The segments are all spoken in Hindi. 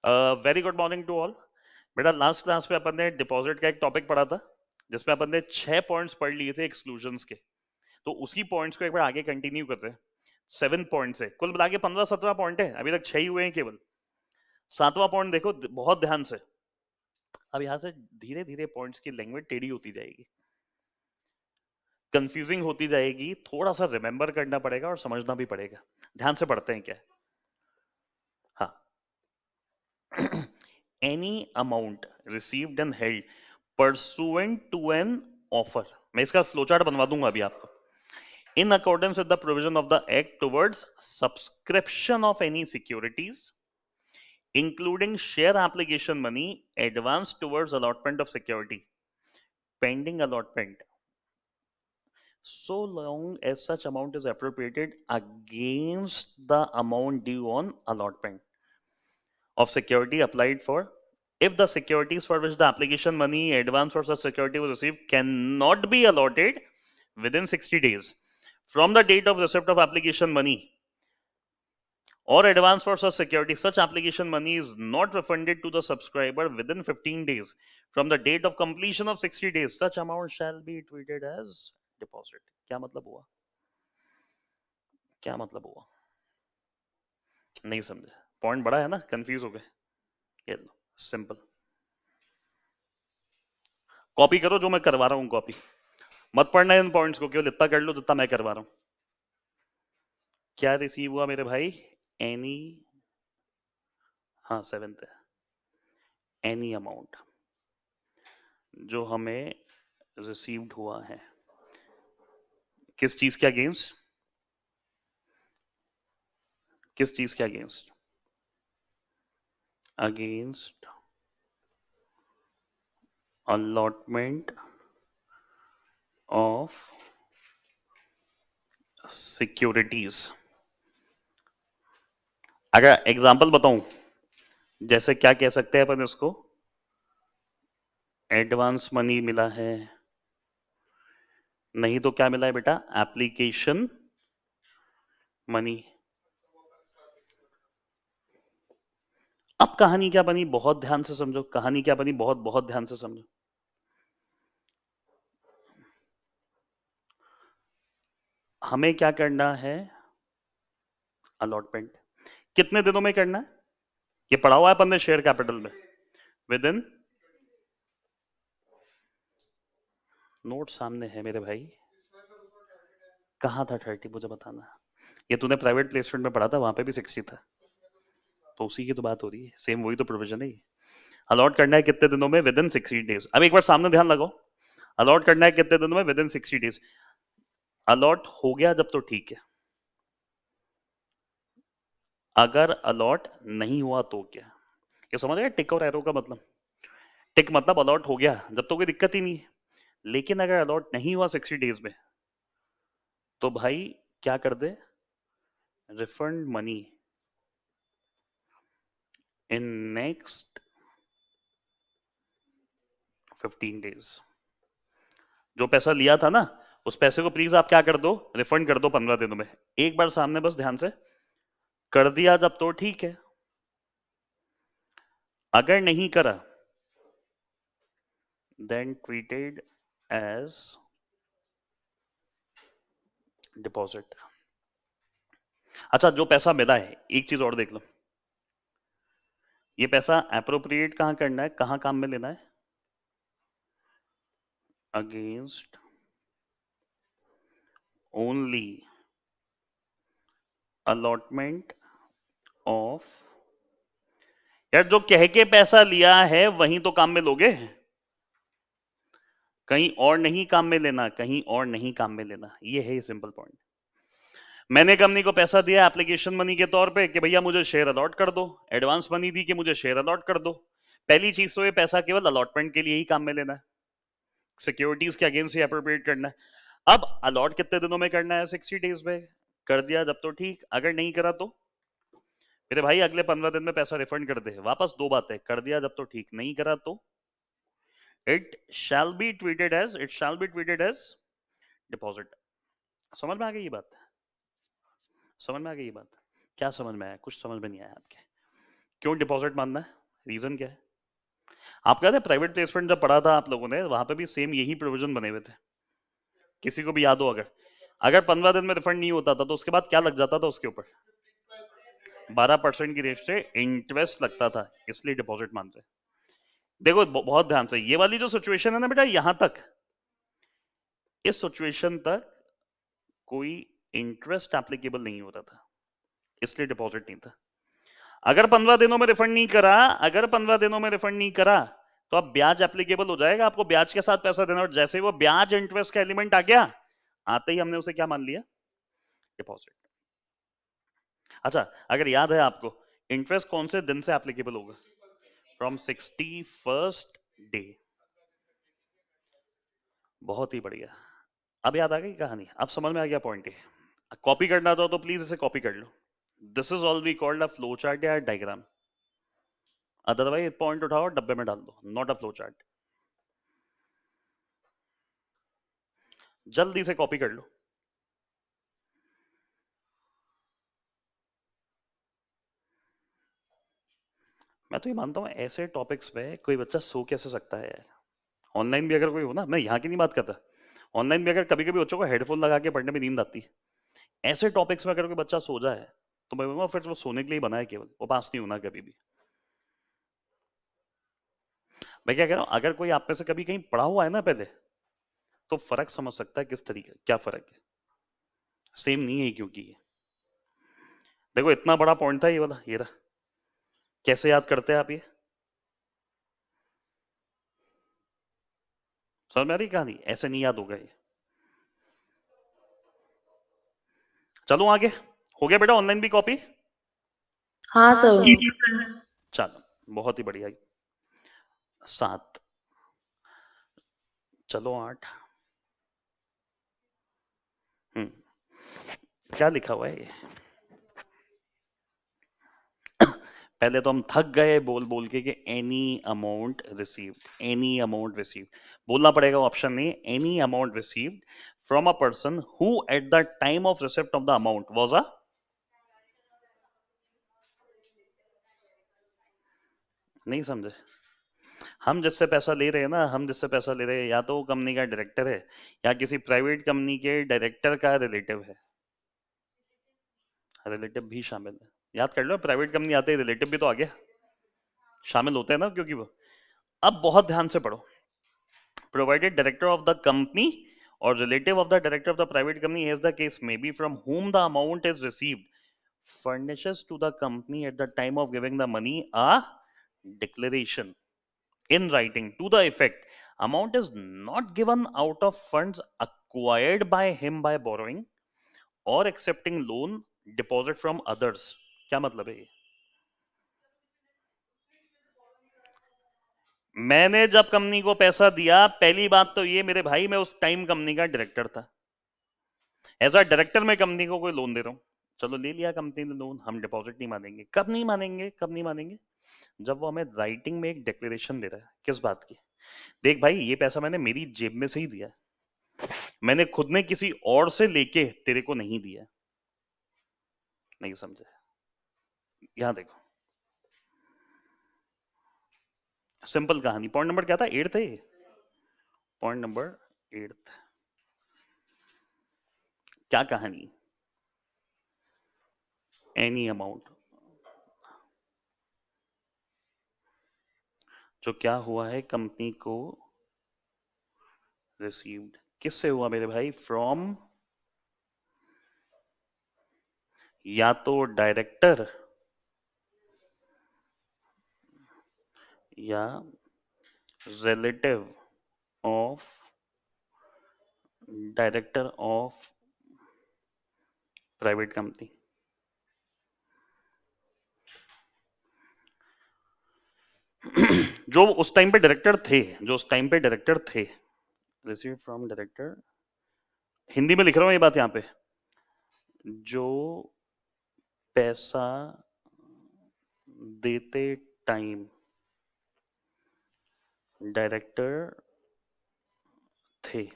Very good morning to all. बेटा लास्ट क्लास में अपन ने डिपॉजिट का एक टॉपिक पढ़ा था जिसमें अपन ने 6 पॉइंट्स पढ़ लिए थे एक्सक्लूजन्स के। तो उसी पॉइंट्स को एक बार आगे कंटिन्यू करते हैं। 7 पॉइंट से कुल मिला के 15-17 पॉइंट है, अभी तक 6 ही हुए हैं केवल। 7वां पॉइंट देखो बहुत ध्यान से। अब यहां से धीरे धीरे पॉइंट्स की लैंग्वेज टेढ़ी होती जाएगी, कंफ्यूजिंग होती जाएगी, थोड़ा सा रिमेंबर करना पड़ेगा और समझना भी पड़ेगा। ध्यान से पढ़ते हैं क्या। हाँ। Any amount received and held pursuant to an offer. मैं इसका फ्लोचार्ट बनवा दूंगा अभी आपको। In accordance with the provision of the act towards subscription of any securities including share application money advance towards allotment of security pending allotment so long as such amount is appropriated against the amount due on allotment of security applied for. If the securities for which the application money advance for such security was received cannot be allotted within 60 days from the date of receipt of application money or advance for such security, such application money is not refunded to the subscriber within 15 days from the date of completion of 60 days, such amount shall be treated as deposit. क्या मतलब हुआ, क्या मतलब हुआ, नहीं समझे? पॉइंट बड़ा है ना, कंफ्यूज हो गए। ये लो सिंपल, कॉपी करो जो मैं करवा रहा हूं, कॉपी मत पढ़ना इन पॉइंट्स को, केवल इतना कर लो जितना मैं करवा रहा हूं। क्या रिसीव हुआ मेरे भाई? एनी, हाँ 7th है, एनी अमाउंट जो हमें रिसीव्ड हुआ है किस चीज के अगेंस्ट, किस चीज के against? Against allotment of securities. अगर एग्जांपल बताऊं, जैसे क्या कह सकते हैं अपन इसको, एडवांस मनी मिला है, नहीं तो क्या मिला है बेटा, एप्लीकेशन मनी। अब कहानी क्या बनी बहुत ध्यान से समझो, कहानी क्या बनी बहुत बहुत ध्यान से समझो। हमें क्या करना है, अलॉटमेंट कितने दिनों में करना है, ये पढ़ा हुआ है अपन ने शेयर कैपिटल में, विद इन, नोट सामने है मेरे भाई, कहाँ था 30 मुझे बताना। ये तूने प्राइवेट प्लेसमेंट में पढ़ा था, वहां पे भी 60 था, तो उसी की तो बात हो रही है, सेम वही तो प्रोविजन है। अलॉट करना है कितने दिनों में, विद इन 60 डेज। अब एक बार सामने ध्यान लगाओ, अलॉट करना है कितने दिनों में, विद इन 60 डेज। अलॉट हो गया जब तो ठीक है, अगर अलॉट नहीं हुआ तो क्या? ये समझ गए टिक और एरो का मतलब? टिक मतलब अलॉट हो गया जब तो कोई दिक्कत ही नहीं है, लेकिन अगर अलॉट नहीं हुआ 60 डेज में तो भाई क्या कर दे, refund money in next 15 days. जो पैसा लिया था ना, उस पैसे को प्लीज आप क्या कर दो, रिफंड कर दो 15 दिनों में। एक बार सामने बस ध्यान से कर दिया जब तो ठीक है, अगर नहीं करा देन ट्रीटेड एज डिपॉजिट। अच्छा, जो पैसा मिला है, एक चीज और देख लो, ये पैसा एप्रोप्रिएट कहां करना है, कहां काम में लेना है, अगेंस्ट ओनली अलॉटमेंट ऑफ। यार जो कह के पैसा लिया है वहीं तो काम में लोगे, कहीं और नहीं काम में लेना, कहीं और नहीं काम में लेना, ये है सिंपल पॉइंट। मैंने कंपनी को पैसा दिया एप्लीकेशन मनी के तौर पे कि भैया मुझे शेयर अलॉट कर दो, एडवांस मनी दी कि मुझे शेयर अलॉट कर दो। पहली चीज तो ये पैसा केवल अलॉटमेंट के लिए ही काम में लेना है, सिक्योरिटीज के अगेंस्ट ही अप्रोप्रिएट करना है। अब अलॉट कितने दिनों में करना है, 60 डेज में। कर दिया जब तो ठीक, अगर नहीं करा तो मेरे भाई अगले 15 दिन में पैसा रिफंड कर दे वापस। दो बातें, कर दिया जब तो ठीक, नहीं करा तो it shall be treated as, it shall be treated as deposit. समझ में आ गई ये बात? समझ में आ गई ये बात? क्या समझ में आया? कुछ समझ में नहीं आया आपके? क्यों डिपॉजिट मानना है, रीजन क्या है? आपको याद है प्राइवेट प्लेसमेंट जब पढ़ा था आप लोगों ने, वहां पे भी सेम यही प्रोविजन बने हुए थे, किसी को भी याद हो? अगर अगर 15 दिन में रिफंड नहीं होता था तो उसके बाद क्या लग जाता था उसके ऊपर? 12% की रेट से इंटरेस्ट लगता था, इसलिए डिपॉजिट मानते हैं। देखो बहुत ध्यान से, ये वाली जो सिचुएशन है ना बेटा, यहां तक, इस सिचुएशन तक कोई इंटरेस्ट एप्लीकेबल नहीं होता था, इसलिए डिपॉजिट नहीं था। अगर 15 दिनों में रिफंड नहीं करा, अगर 15 दिनों में रिफंड नहीं करा, तो अब ब्याज एप्लीकेबल हो जाएगा, आपको ब्याज के साथ पैसा देना, और जैसे ही वो ब्याज इंटरेस्ट का एलिमेंट आ गया, आते ही हमने उसे क्या मान लिया? डिपॉजिट। अच्छा, अगर याद है आपको, इंटरेस्ट कौन से दिन से एप्लीकेबल होगा? From 61st day. बहुत ही बढ़िया, अब याद आ गई कहानी, अब समझ में आ गया पॉइंट। ये कॉपी करना था तो प्लीज इसे कॉपी कर लो। This is all we called a flow chart या डायग्राम, अदरवाइज पॉइंट उठाओ डब्बे में डाल दो, नॉट अ फ्लो चार्ट। जल्दी से कॉपी कर लो। मैं तो ये मानता हूँ ऐसे टॉपिक्स पे कोई बच्चा सो कैसे सकता है यार? ऑनलाइन भी अगर कोई हो ना, मैं यहाँ की नहीं बात करता, ऑनलाइन भी अगर कभी कभी बच्चों को हेडफोन लगा के पढ़ने में नींद आती है, ऐसे टॉपिक्स में अगर कोई बच्चा सो जाए तो मैं बोलूँगा फिर वो सोने के लिए ही बना है, केवल वो पास नहीं होना कभी भी। मैं क्या कह रहा हूँ, अगर कोई आप में से कभी कहीं पढ़ा हुआ है ना पहले, तो फर्क समझ सकता है किस तरीके, क्या फर्क है। सेम नहीं है, क्योंकि देखो इतना बड़ा पॉइंट था ये वाला, ये रहा। कैसे याद करते हैं आप ये? समझ में आ रही कहानी? ऐसे नहीं याद होगा ये। चलो आगे, हो गया बेटा ऑनलाइन भी कॉपी? हाँ सर। चलो बहुत ही बढ़िया। 7, चलो 8। क्या लिखा हुआ है ये? पहले तो हम थक गए बोल बोल के कि any amount received, any amount received बोलना पड़ेगा, ऑप्शन नहीं, any amount received from a person who at the time of receipt of the amount was a, नहीं समझे? हम जिससे पैसा ले रहे हैं ना, हम जिससे पैसा ले रहे हैं, या तो वो कंपनी का डायरेक्टर है या किसी प्राइवेट कंपनी के डायरेक्टर का रिलेटिव है। रिलेटिव भी शामिल है, याद कर लो, प्राइवेट कंपनी आते ही रिलेटिव भी तो आ गया, शामिल होते हैं ना, क्योंकि वो, अब बहुत ध्यान से पढ़ो। Provided director of the company or relative of the director of the private company, as the case may be, from whom the amount is received, furnishes to the company at the time of giving the money a declaration in writing to the effect amount is not given out of funds acquired by him by borrowing or accepting loan deposit from others। क्या मतलब है ये? मैंने जब कंपनी को पैसा दिया, पहली बात तो ये मेरे भाई, मैं उस टाइम कंपनी का डायरेक्टर था, एज अ डायरेक्टर मैं कंपनी को कोई लोन दे रहा हूँ। चलो ले लिया कंपनी ने लोन, हम डिपॉजिट नहीं मानेंगे। कब नहीं मानेंगे? कब नहीं मानेंगे? जब वो हमें राइटिंग में एक डिक्लेरेशन दे रहा है। किस बात की? देख भाई, ये पैसा मैंने मेरी जेब में से ही दिया है, मैंने खुद ने किसी और से लेके तेरे को नहीं दिया। नहीं समझे? यहाँ देखो, सिंपल कहानी। पॉइंट नंबर क्या था? 8 है। पॉइंट नंबर 8, क्या कहानी? एनी अमाउंट, जो क्या हुआ है कंपनी को रिसीव्ड, किससे हुआ मेरे भाई? फ्रॉम, या तो डायरेक्टर या relative of director of private company. जो उस टाइम पे डायरेक्टर थे, जो उस टाइम पे डायरेक्टर थे, रिसीव फ्रॉम डायरेक्टर, हिंदी में लिख रहा हूं ये बात यहां पे, जो पैसा देते टाइम डायरेक्टर थे,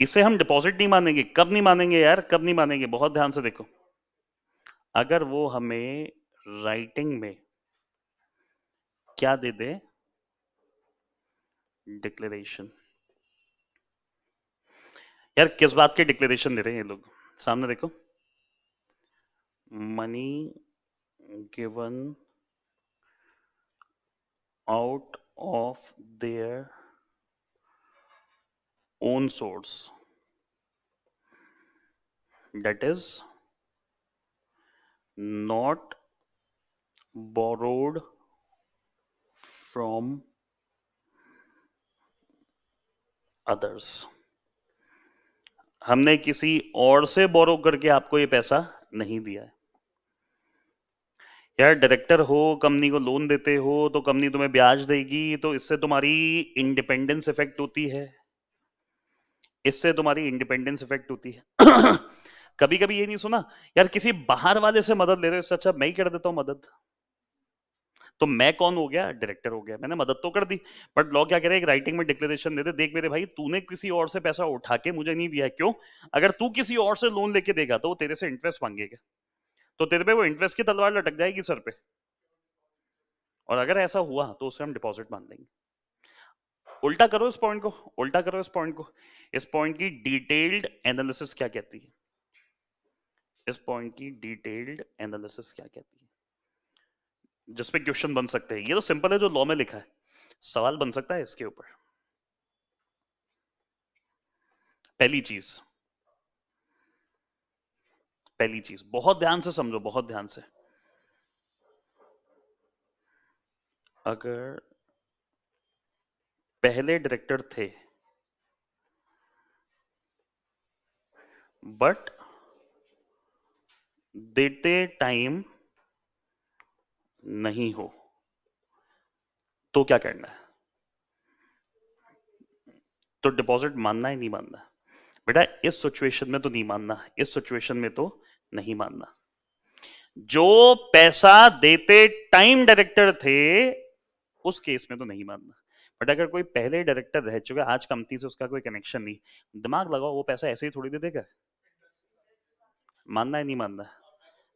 इसे हम डिपॉजिट नहीं मानेंगे। कब नहीं मानेंगे यार? कब नहीं मानेंगे? बहुत ध्यान से देखो, अगर वो हमें राइटिंग में क्या दे दे, डिक्लेरेशन। यार किस बात की डिक्लेरेशन दे रहे हैं ये लोग, सामने देखो, money given out of their own source, that is not borrowed from others। हमने किसी और से बोरो करके आपको ये पैसा नहीं दिया है। यार डायरेक्टर हो, कंपनी को लोन देते हो तो कंपनी तुम्हें ब्याज देगी, तो इससे तुम्हारी इंडिपेंडेंस इफेक्ट होती है, इससे तुम्हारी इंडिपेंडेंस इफेक्ट होती है। कभी कभी ये नहीं सुना यार, किसी बाहर वाले से मदद ले रहे हो, इससे अच्छा मैं ही कर देता हूं मदद। तो मैं कौन हो गया, डायरेक्टर हो गया, मैंने मदद तो कर दी, बट लॉ क्या कह रहा है, एक राइटिंग में डिक्लेरेशन दे दे, देख मेरे भाई तूने किसी और से पैसा उठा के मुझे नहीं दिया है, क्यों? अगर तू किसी और से लोन लेके देगा तो वो तेरे से इंटरेस्ट मांगेगा, तो तेरे पे वो इंटरेस्ट की तलवार लटक जाएगी सर पे, और अगर ऐसा हुआ तो उसे हम डिपॉजिट मान लेंगे। उल्टा करो इस पॉइंट को, उल्टा करो इस पॉइंट को, इस पॉइंट की डिटेल्ड एनालिसिस क्या कहती है, इस पॉइंट की डिटेल्ड एनालिसिस क्या कहती है, जिसपे क्वेश्चन बन सकते हैं। ये तो सिंपल है जो लॉ में लिखा है, सवाल बन सकता है इसके ऊपर। पहली चीज, पहली चीज बहुत ध्यान से समझो, बहुत ध्यान से, अगर पहले डायरेक्टर थे बट देते टाइम नहीं हो, तो क्या करना है? तो डिपॉजिट मानना है नहीं मानना? बेटा इस सिचुएशन में तो नहीं मानना, इस सिचुएशन में तो नहीं मानना। जो पैसा देते टाइम डायरेक्टर थे उस केस में तो नहीं मानना, बट अगर कोई पहले डायरेक्टर रह चुका, आज कंपनी से उसका कोई कनेक्शन नहीं, दिमाग लगाओ, वो पैसा ऐसे ही थोड़ी दे देगा। मानना है नहीं मानना?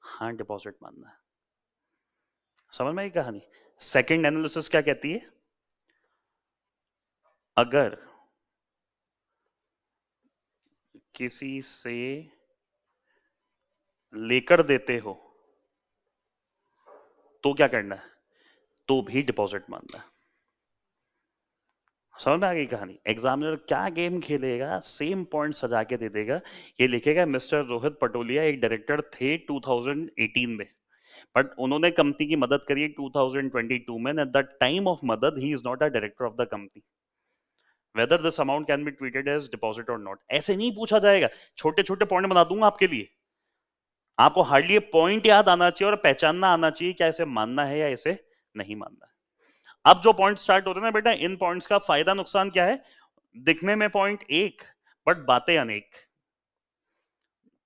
हाँ डिपॉजिट मानना है। समझ में आई कहानी? सेकंड एनालिसिस क्या कहती है, अगर किसी से लेकर देते हो तो क्या करना है, तो भी डिपॉजिट मानना है। समझ में आ गई कहानी? एग्जामिनर क्या गेम खेलेगा, सेम पॉइंट सजा के दे देगा, ये लिखेगा मिस्टर रोहित पटोलिया एक डायरेक्टर थे 2018 में, बट उन्होंने कंपनी की मदद करी 2022 में, एट द टाइम ऑफ मदद he is not a director of the company, whether this amount can be treated as deposit और नॉट। ऐसे नहीं पूछा जाएगा, छोटे छोटे पॉइंट बना दूंगा आपके लिए, आपको हार्डली पॉइंट याद आना चाहिए और पहचानना आना चाहिए क्या इसे मानना है या इसे नहीं मानना है। अब जो पॉइंट स्टार्ट होते हैं ना बेटा, इन पॉइंट्स का फायदा नुकसान क्या है, दिखने में पॉइंट एक बट बातें अनेक।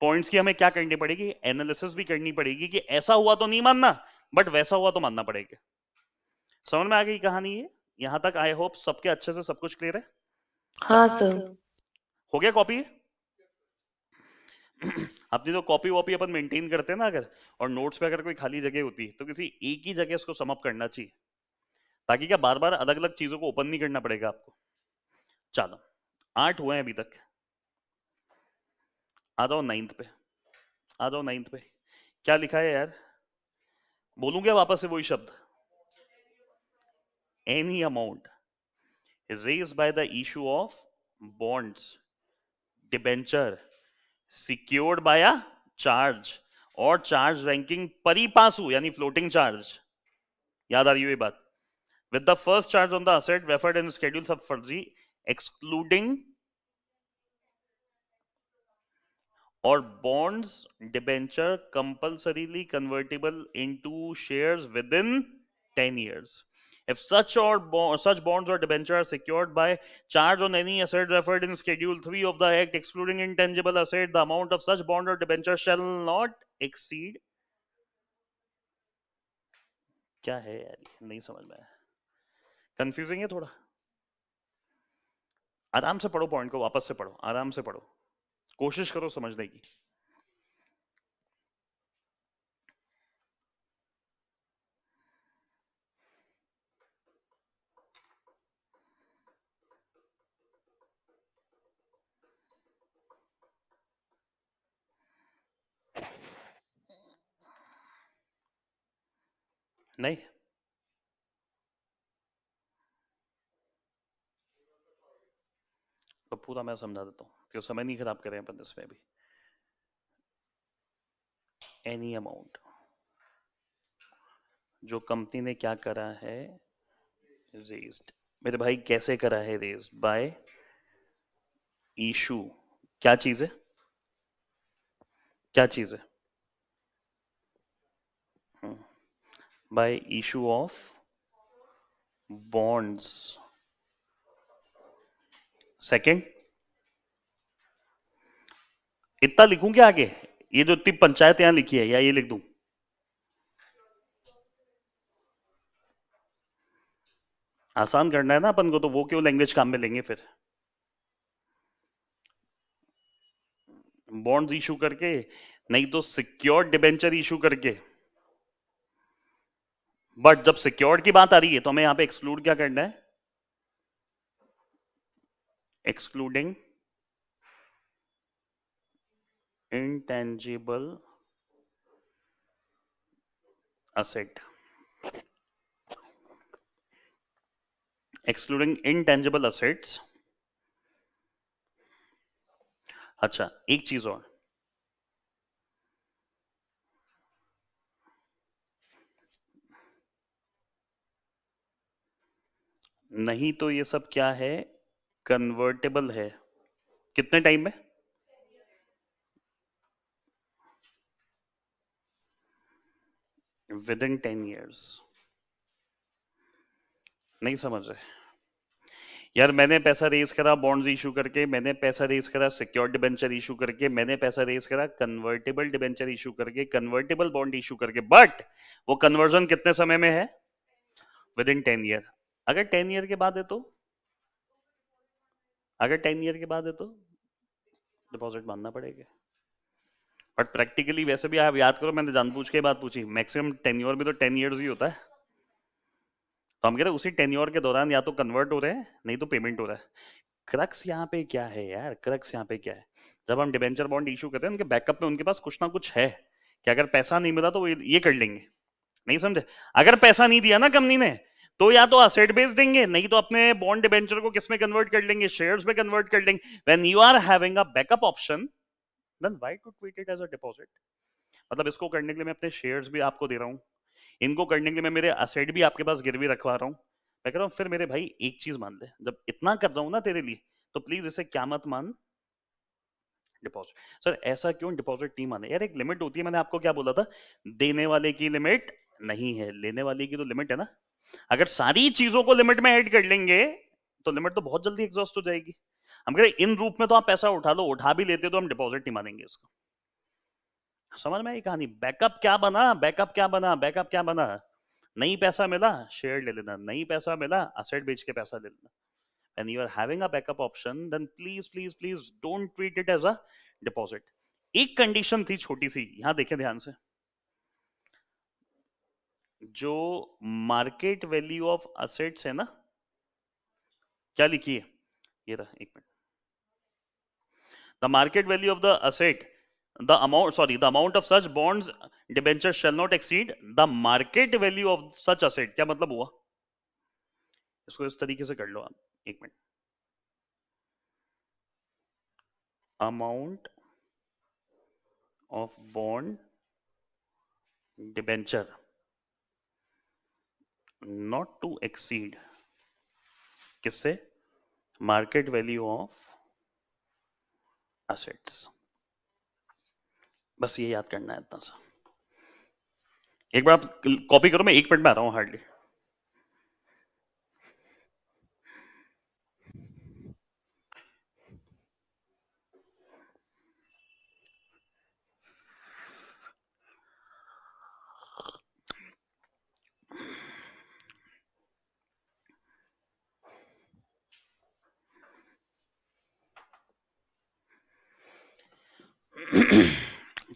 पॉइंट्स की हमें क्या करनी पड़ेगी, एनालिसिस भी करनी पड़ेगी कि ऐसा हुआ तो नहीं मानना, बट वैसा हुआ तो मानना पड़ेगा। समझ में आ गई कहानी? ये यहां तक आई होप सबके अच्छे से सब कुछ क्लियर है। हाँ सर। हो गया कॉपी? अपनी तो कॉपी वॉपी अपन मेंटेन करते हैं ना, अगर और नोट्स पे अगर कोई खाली जगह होती है तो किसी एक ही जगह इसको समअप करना चाहिए, ताकि क्या बार बार अलग अलग चीजों को ओपन नहीं करना पड़ेगा आपको। चलो 8 हुए हैं अभी तक, आ जाओ 9th पे, आ जाओ 9th पे। क्या लिखा है यार, बोलूंगा वापस से वही शब्द, any amount raised by the issue of bonds, debenture secured by a charge और चार्ज रैंकिंग परिपासु यानी फ्लोटिंग चार्ज, याद आ रही है ये बात, with the first charge on the asset referred in schedule sub फर्जी excluding or bonds debenture compulsorily convertible into shares within 10 years. If such such bonds or debenture are secured by charge on any asset referred in Schedule 3 of the Act, excluding intangible asset, the amount of such bond or debenture shall not exceed. क्या है यार, नहीं समझ में आया, कंफ्यूजिंग है थोड़ा। आराम से पढ़ो, पॉइंट को वापस से पढ़ो, आराम से पढ़ो, कोशिश करो समझने की। नहीं, तो पूरा मैं समझा देता हूँ, क्यों समय नहीं खराब करें अपन इसमें भी। एनी अमाउंट जो कंपनी ने क्या करा है, रेज्ड, मेरे भाई कैसे करा है रेज, बाय इशू, क्या चीज है, क्या चीज है, bye issue of bonds. Second, इतना लिखूं क्या आगे, ये जो इतनी पंचायत यहां लिखी है, या ये लिख दूं, आसान करना है ना अपन को, तो वो क्यों लैंग्वेज काम में लेंगे फिर। बॉन्ड्स इशू करके, नहीं तो सिक्योर्ड डिबेंचर इशू करके। बट जब सिक्योर्ड की बात आ रही है तो हमें यहां पे एक्सक्लूड क्या करना है, excluding intangible asset, excluding intangible assets. अच्छा, एक चीज और, नहीं तो ये सब क्या है, कन्वर्टेबल है, कितने टाइम में, विद इन 10 years। नहीं समझ रहे यार, मैंने पैसा रेज करा बॉन्ड्स इशू करके, मैंने पैसा रेज करा सिक्योर्ड डिबेंचर इशू करके, मैंने पैसा रेज करा कन्वर्टेबल डिबेंचर इशू करके, कन्वर्टेबल बॉन्ड इशू करके, बट वो कन्वर्जन कितने समय में है, विद इन 10 year। अगर 10 year के बाद है तो, अगर 10 year के बाद है तो डिपॉजिट मानना पड़ेगा। बट प्रैक्टिकली वैसे भी आप याद करो, मैंने जानबूझ के बात पूछी, मैक्सिमम टेन्योर भी तो 10 years ही होता है, तो हम कह रहे हैं उसी टेन्योर के दौरान या तो कन्वर्ट हो रहे हैं, नहीं तो पेमेंट हो रहा है। क्रक्स यहाँ पे क्या है यार, क्रक्स यहाँ पे क्या है, जब हम डिबेंचर बॉन्ड इशू करते हैं उनके बैकअप में उनके पास कुछ ना कुछ है, कि अगर पैसा नहीं मिला तो वो ये कर लेंगे। नहीं समझे, अगर पैसा नहीं दिया ना कंपनी ने, तो या तो असेट बेच देंगे, नहीं तो अपने बॉन्ड डिबेंचर को किस में कन्वर्ट कर लेंगे, शेयर्स में कन्वर्ट कर लेंगे। When you are having a backup option, then why to treat it as a deposit. मतलब इसको करने के लिए मैं अपने शेयर्स भी आपको दे रहा हूँ, इनको करने के लिए मैं मेरे असेट भी आपके पास गिरवी रखवा रहा हूँ। मैं कह रहा हूँ फिर मेरे भाई एक चीज मान ले, जब इतना कर रहा हूँ ना तेरे लिए, तो प्लीज इसे क्या मत मान, डिपॉजिट। सर ऐसा क्यों डिपॉजिट नहीं माने यार, एक लिमिट होती है, मैंने आपको क्या बोला था, देने वाले की लिमिट नहीं है, लेने वाले की तो लिमिट है ना। अगर सारी चीजों को लिमिट में ऐड कर लेंगे तो लिमिट तो बहुत जल्दी एग्जॉस्ट हो जाएगी। हम कह रहे इन रूप में तो आप पैसा उठा लो, उठा भी लेते तो हम डिपॉजिट नहीं मानेंगे इसको। समझ में आई कहानी, बैकअप क्या बना, बैकअप क्या बना, बैकअप क्या बना, नहीं पैसा मिला शेयर ले लेना, नहीं पैसा मिला असेट बेच के पैसा ले लेना। and you are having a backup option, then please don't treat it as a deposit। एक कंडीशन थी छोटी सी, यहां देखें ध्यान से, जो मार्केट वैल्यू ऑफ असेट्स है ना, क्या लिखी है, ये रहा, एक minute, the market value of the asset, the amount, sorry, the amount of such bonds debenture shall not exceed the market value of such asset. क्या मतलब हुआ, इसको इस तरीके से कर लो आप, एक minute, amount of bond debenture not to exceed किससे, मार्केट वैल्यू ऑफ असेट्स। बस ये याद करना है इतना सा, एक बार आप कॉपी करो, मैं 1 मिनट में आ रहा हूं हार्डली।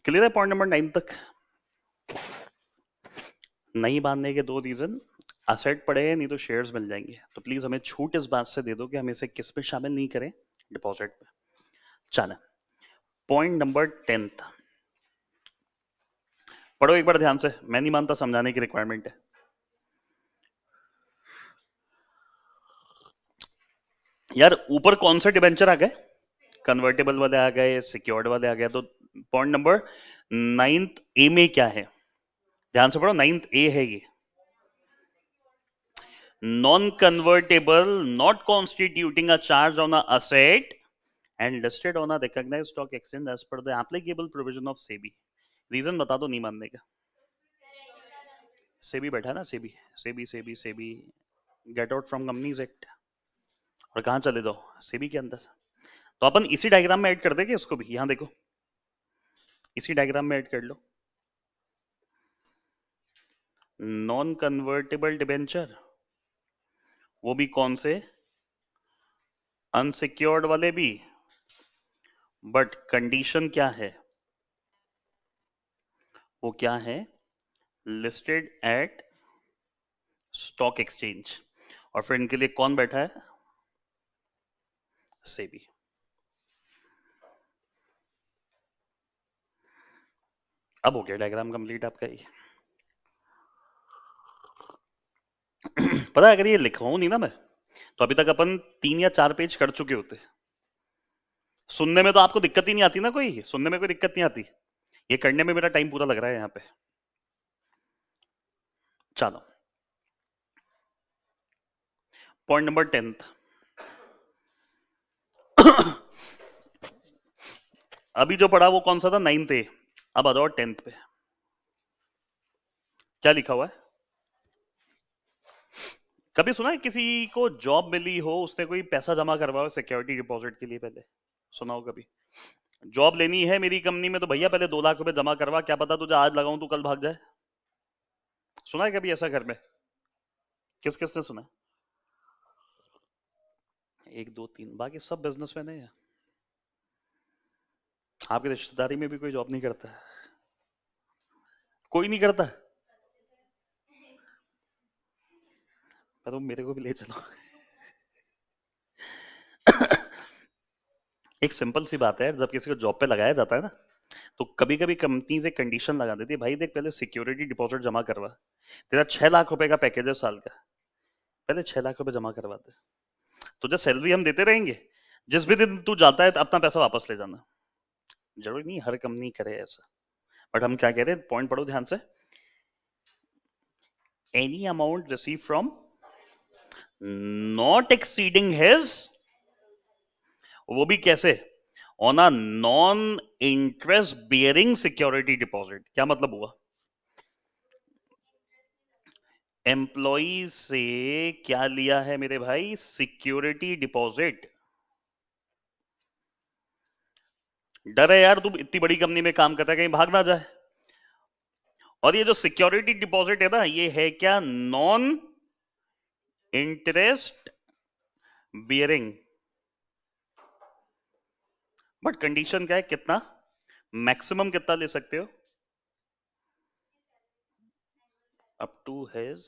क्लियर है पॉइंट नंबर 9 तक। नहीं बांधने के 2 रीजन, असेट पड़े हैं नहीं तो शेयर्स मिल जाएंगे, तो प्लीज हमें छूट इस बात से दे दो कि हम इसे किस में शामिल नहीं करें, डिपॉजिट में। चलो पॉइंट नंबर 10 पढ़ो एक बार ध्यान से, मैं नहीं मानता समझाने की रिक्वायरमेंट है। यार ऊपर कौन से डिबेंचर आ गए? कन्वर्टेबल वाले आ गए, सिक्योर्ड वाले आ गए। तो पॉइंट नंबर 9th ए में क्या है? ध्यान से पढ़ो, 9th ए है ये। Non convertible not constituting a charge on a asset and listed on a recognized stock exchange as per the applicable provision of SEBI। Reason बता दो नहीं मानने का। सेबी बैठा है ना, SEBI SEBI SEBI SEBI, get out from companies act. और कहाँ चले जाओ? सेबी के अंदर। तो अपन इसी डायग्राम में ऐड कर देंगे इसको भी। यहां देखो, इसी डायग्राम में ऐड कर लो। नॉन कन्वर्टेबल डिबेंचर, वो भी कौन से? अनसिक्योर्ड वाले भी, बट कंडीशन क्या है? वो क्या है? Listed at stock exchange. और फिर इनके लिए कौन बैठा है? सेबी। अब हो गया डायग्राम कंप्लीट आपका ये। पता है, अगर ये लिखवाऊं नहीं ना मैं, तो अभी तक अपन 3 या 4 पेज कर चुके होते। सुनने में तो आपको दिक्कत ही नहीं आती ना, कोई सुनने में कोई दिक्कत नहीं आती। ये करने में मेरा टाइम पूरा लग रहा है यहाँ पे। चलो, पॉइंट नंबर 10th। अभी जो पढ़ा वो कौन सा था? 9th ए। अब आ जाओ 10th पे। क्या लिखा हुआ है? कभी सुना है किसी को जॉब मिली हो, उसने कोई पैसा जमा करवाया सिक्योरिटी डिपॉजिट के लिए? पहले सुना हो कभी? जॉब लेनी है मेरी कंपनी में, तो भैया पहले 2 लाख रुपए जमा करवा, क्या पता तुझे आज लगाऊं तू कल भाग जाए। सुना है कभी ऐसा घर में? किस किस ने सुना है? 1 2 3, बाकी सब बिजनेसमैन है। आपकी रिश्तेदारी में भी कोई जॉब नहीं करता है? कोई नहीं करता? तो मेरे को भी ले चलो। एक सिंपल सी बात है, जब किसी को जॉब पे लगाया जाता है ना, तो कभी कभी कंपनीज एक कंडीशन लगा देती है, भाई देख पहले सिक्योरिटी डिपॉजिट जमा करवा। तेरा 6 लाख रुपए का पैकेज है साल का, पहले 6 लाख रुपए जमा करवा दे, तुझे सैलरी हम देते रहेंगे, जिस भी दिन तू जाता है तो अपना पैसा वापस ले जाना। जरूरी नहीं हर कंपनी करे ऐसा, बट हम क्या कह रहे हैं, पॉइंट पढ़ो ध्यान से। Any amount receive from not exceeding his, वो भी कैसे? On a non interest bearing security deposit. क्या मतलब हुआ? एम्प्लॉई से क्या लिया है मेरे भाई? Security deposit. डर है यार, तू इतनी बड़ी कंपनी में काम करता है, कहीं भाग ना जाए। और ये जो सिक्योरिटी डिपॉजिट है ना, ये है क्या? Non interest bearing. But condition क्या है? कितना मैक्सिमम कितना ले सकते हो? Up to his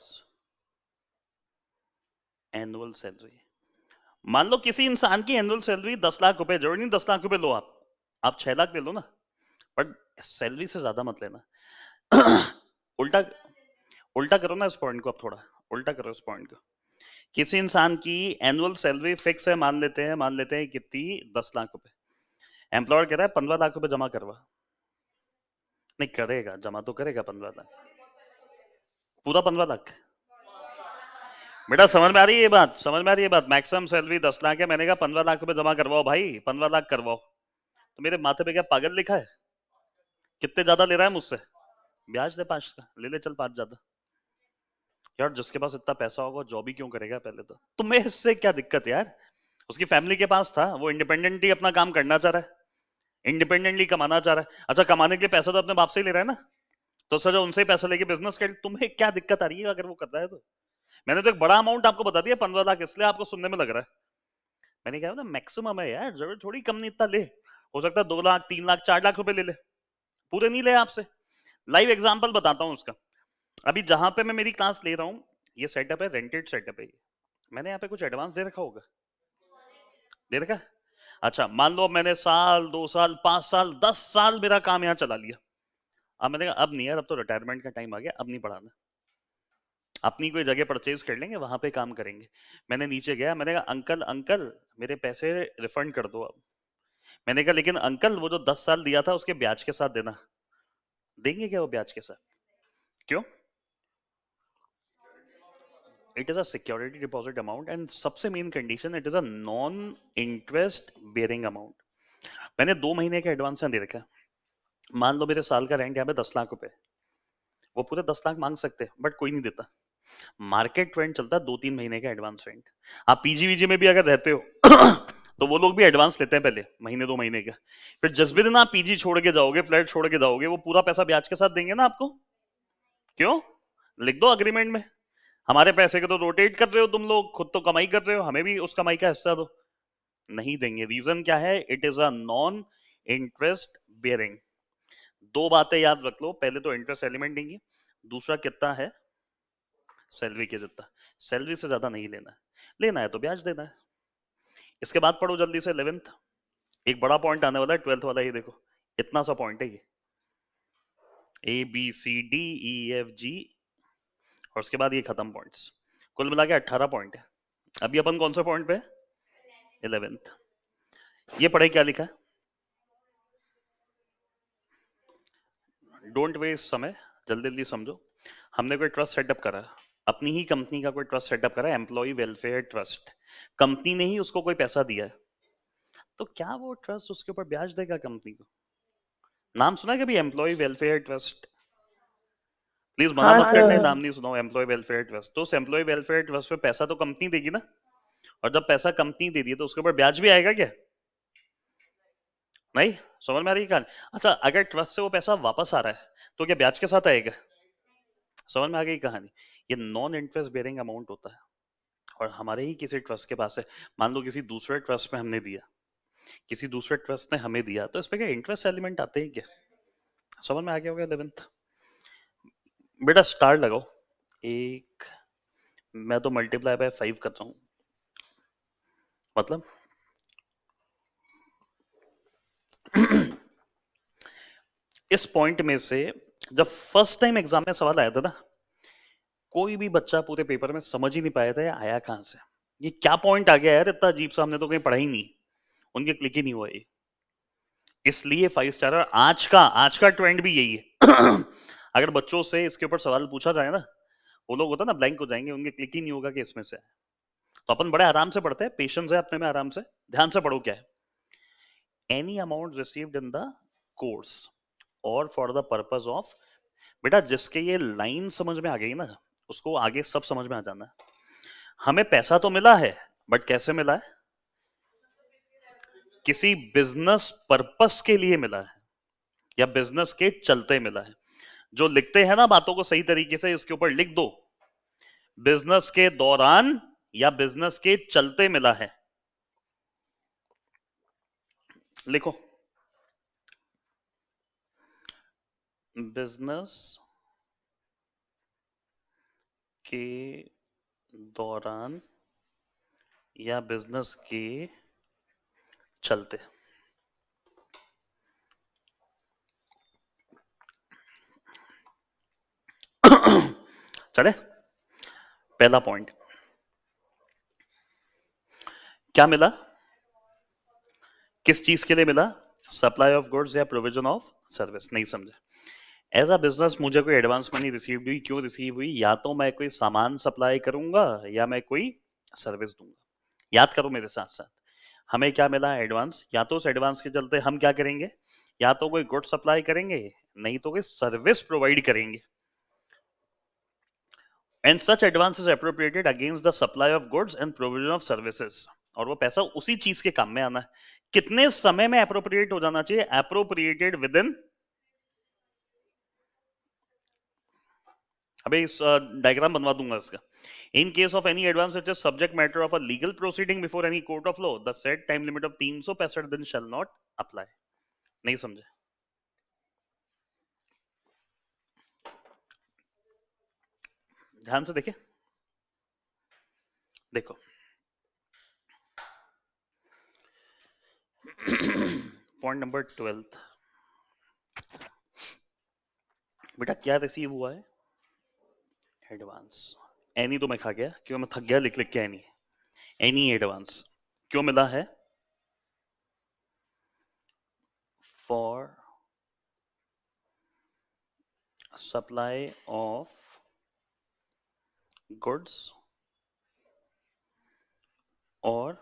annual salary. मान लो किसी इंसान की एनुअल सैलरी 10 लाख रुपए, जरूरी नहीं 10 लाख रुपए लो आप 6 लाख ले लो ना, बट सैलरी से ज्यादा मत लेना। उल्टा उल्टा करो ना इस पॉइंट को, अब थोड़ा उल्टा करो इस पॉइंट को। किसी इंसान की एनुअल सैलरी फिक्स है, मान लेते हैं कितनी? 10 लाख रुपए। एम्प्लॉयर कह रहा है 15 लाख रुपए जमा करवा। नहीं करेगा, जमा तो करेगा 15 लाख, पूरा 15 लाख। बेटा समझ में आ रही है ये बात? समझ में आ रही है बात? मैक्सिमम सैलरी 10 लाख है, मैंने कहा 15 लाख रुपए जमा करवाओ भाई, 15 लाख करवाओ। तो मेरे माथे पे क्या पागल लिखा है? कितने ज्यादा ले रहा है मुझसे? ब्याज दे 5 का, ले ले चल 5 ज्यादा। यार जिसके पास इतना पैसा होगा जॉब ही क्यों करेगा? पहले तो तुम्हें इससे क्या दिक्कत है यार? उसकी फैमिली के पास था, वो इंडिपेंडेंटली अपना काम करना चाह रहा है, इंडिपेंडेंटली कमाना चाह रहा है। अच्छा, कमाने के लिए पैसा तो अपने बाप से ही ले रहा है ना, तो सर उनसे ही पैसा लेके बिजनेस कर। तुम्हें क्या दिक्कत आ रही है अगर वो कर रहा है तो? मैंने तो एक बड़ा अमाउंट आपको बता दिया, 15 लाख, इसलिए आपको सुनने में लग रहा है। मैंने कहा ना मैक्सिमम है यार, जरूर थोड़ी कंपनी इतना ले। हो सकता है 2 लाख 3 लाख 4 लाख रुपए ले ले, पूरे नहीं ले आपसे। लाइव एग्जांपल बताता हूं उसका। अभी जहां पे मैं मेरी क्लास ले रहा हूं, ये सेटअप है, रेंटेड सेटअप है ये। मैंने यहाँ पे कुछ एडवांस दे रखा होगा? दे रखा? अच्छा, मान लो मैंने साल 2 साल 5 साल 10 साल मेरा काम यहाँ चला लिया। अब मैंने कहा अब नहीं यार, अब तो रिटायरमेंट का टाइम आ गया, अब नहीं पढ़ाना। अपनी कोई जगह परचेज कर लेंगे, वहां पे काम करेंगे। मैंने नीचे गया, मैंने कहा अंकल अंकल मेरे पैसे रिफंड कर दो अब। मैंने कहा लेकिन अंकल वो जो 10 साल दिया था उसके ब्याज के साथ देना। देंगे क्या वो ब्याज के साथ? क्यों? It is a security deposit amount and सबसे main condition it is a non interest bearing amount. मैंने 2 महीने के एडवांस में दे रखा है। मान लो मेरे साल का रेंट यहाँ पे 10 लाख रुपए, वो पूरे 10 लाख मांग सकते हैं बट कोई नहीं देता। मार्केट ट्रेंड चलता है 2-3 महीने का एडवांस रेंट। आप पीजीवीजी में भी अगर रहते हो तो वो लोग भी एडवांस लेते हैं पहले महीने 2 महीने का। फिर जिस भी दिन आप पीजी छोड़ के जाओगे, फ्लैट छोड़ के जाओगे, वो पूरा पैसा ब्याज के साथ देंगे ना आपको। क्यों? लिख दो अग्रीमेंट में, हमारे पैसे के तो रोटेट कर रहे हो तुम लोग, खुद तो कमाई कर रहे हो, हमें भी उस कमाई का हिस्सा दो। नहीं देंगे। रीजन क्या है? It is a non interest bearing. दो बातें याद रख लो, पहले तो इंटरेस्ट एलिमेंट देंगे, दूसरा कितना है सैलरी के जितना। सैलरी से ज्यादा नहीं लेना है, लेना है तो ब्याज देना है। इसके बाद पढ़ो जल्दी से 11th। एक बड़ा पॉइंट आने वाला है 12th वाला, ये देखो इतना सा पॉइंट है ये, ABCDEFG, और उसके बाद ये खत्म पॉइंट्स। कुल मिला के 18 पॉइंट है। अभी अपन कौन सा पॉइंट पे है? 11th। ये पढ़े क्या लिखा है? डोंट वेस्ट समय, जल्दी जल्दी समझो। हमने कोई ट्रस्ट सेटअप करा, अपनी ही कंपनी का कोई ट्रस्ट सेटअप करा, एम्प्लॉय वेलफेयर ट्रस्ट। कंपनी ने ही उसको कोई पैसा दिया है, तो क्या वो ट्रस्ट उसके ऊपर ब्याज देगा कंपनी को? नाम सुना है कभी एम्प्लॉय वेलफेयर ट्रस्ट? प्लीज मना हाँ मत करना, ये सर। नाम नहीं सुना एम्प्लॉय वेलफेयर ट्रस्ट। तो उस एम्प्लॉय वेलफेयर ट्रस्ट में पैसा तो कंपनी देगी ना, और जब पैसा कंपनी दे दी है तो उसके ऊपर ब्याज भी आएगा क्या? नहीं? समझ में आ रही है कहानी? अच्छा, अगर ट्रस्ट से वो पैसा वापस आ रहा है तो क्या ब्याज के साथ आएगा? समझ में आ गई कहानी? ये नॉन इंटरेस्ट बेयरिंग अमाउंट होता है, और हमारे ही किसी ट्रस्ट के पास है। मान लो किसी दूसरे ट्रस्ट में हमने दिया, किसी दूसरे ट्रस्ट ने हमें दिया, तो इस पे क्या इंटरेस्ट एलिमेंट आते हैं क्या? समझ में आ गया होगा 11th। बेटा स्टार लगाओ। एक, मैं तो मल्टीप्लाई बाय 5 करता हूँ, मतलब इस पॉइंट में से जब फर्स्ट टाइम एग्जाम में सवाल आया था ना, कोई भी बच्चा पूरे पेपर में समझ ही नहीं पाया था ये आया कहां से, ये क्या पॉइंट आ गया यार इतना अजीब सा, हमने तो कहीं पढ़ा ही नहीं, उनके क्लिक ही नहीं हुआ ये। इसलिए 5 स्टार। और आज का ट्रेंड भी यही है अगर बच्चों से इसके ऊपर सवाल पूछा जाए ना, वो लोग होता ना ब्लैंक हो जाएंगे, उनके क्लिक ही नहीं होगा कि इसमें से है। तो अपन बड़े आराम से पढ़ते हैं, पेशेंस है अपने में, आराम से ध्यान से पढ़ो क्या है। Any amount received in the course और फॉर द पर्पस ऑफ, बेटा जिसके ये लाइन समझ में आ गई ना, उसको आगे सब समझ में आ जाना है। हमें पैसा तो मिला है, बट कैसे मिला है? किसी बिजनेस पर्पस के लिए मिला है, या बिजनेस के चलते मिला है। जो लिखते हैं ना बातों को सही तरीके से, इसके ऊपर लिख दो, बिजनेस के दौरान या बिजनेस के चलते मिला है। लिखो, बिजनेस के दौरान या बिजनेस के चलते। चले, पहला पॉइंट क्या मिला, किस चीज के लिए मिला? सप्लाई ऑफ गुड्स या प्रोविजन ऑफ सर्विस। नहीं समझे? एज अ बिजनेस मुझे कोई एडवांस मनी रिसीव हुई, क्यों रिसीव हुई? या तो मैं कोई सामान सप्लाई करूंगा या मैं कोई सर्विस दूंगा। याद करो मेरे साथ साथ, हमें क्या मिला? एडवांस। या तो उस एडवांस के चलते हम क्या करेंगे? या तो कोई गुड सप्लाई करेंगे, नहीं तो कोई सर्विस प्रोवाइड करेंगे। And such advance is appropriated against the supply of goods and provision of services. और वो पैसा उसी चीज के काम में आना है। कितने समय में अप्रोप्रिएट हो जाना चाहिए? अप्रोप्रिएटेड विद इन, अबे इस डायग्राम बनवा दूंगा इसका। In case of any advance which is subject matter of a legal proceeding before any court of law, the set time limit of 365 दिन शैल नॉट अप्लाई। नहीं समझे? ध्यान से देखे, देखो पॉइंट नंबर 12, बेटा क्या रिसीव हुआ है? एडवांस। एनी तो मैं खा गया क्यों, मैं थक गया लिख लिख के एनी। एनी एडवांस क्यों मिला है? फॉर सप्लाई ऑफ गुड्स और